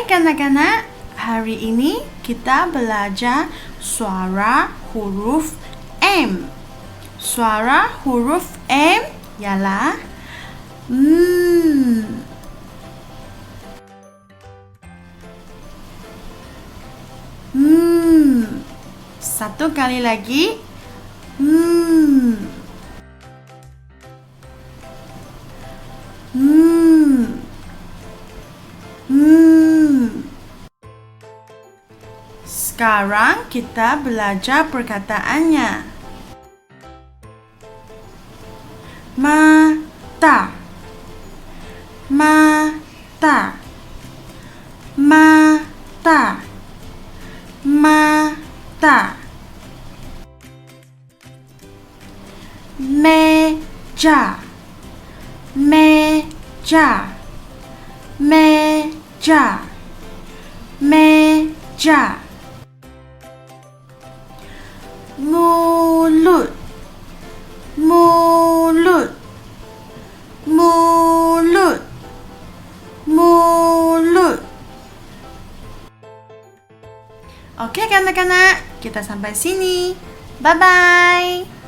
kanak-kanak, hari ini kita belajar suara huruf M. Suara huruf M ialah Satu kali lagi. Sekarang kita belajar perkataannya. Mata, mata, mata, mata. Meja, meja, meja, meja. Mulut, mulut, mulut, mulut. Okey kanak-kanak, kita sampai sini. Bye-bye.